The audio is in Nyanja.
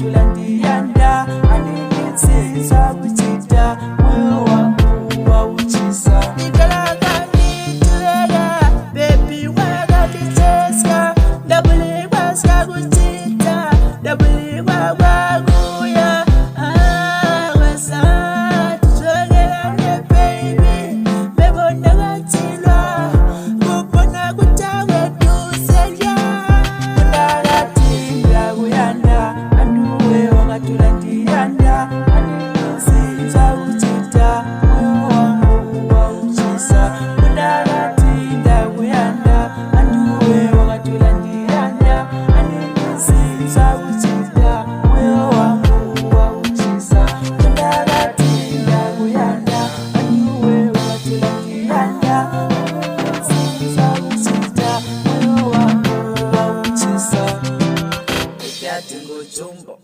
wakatulandianda aninisiza kuchita moyo wangu wauchisa baby wakaticheska ndabuligwaska kuchita ndabuligwa kwakuya wasa tuchogerane baby bebondagatilwa kupona kutawe tuselya kundagatinda kuyanda anuwe wakatulandianda aninisiza kuchita moyo wangu wauchisa kundagatinda kuyanda anuwe wakatulandianda aninisiza kuchita moyo wangu wauchisa kundagatinda kuyanda anuwe wakatulandianda aninisiza kuchita moyo wangu wauchisa Ejati nguchumbo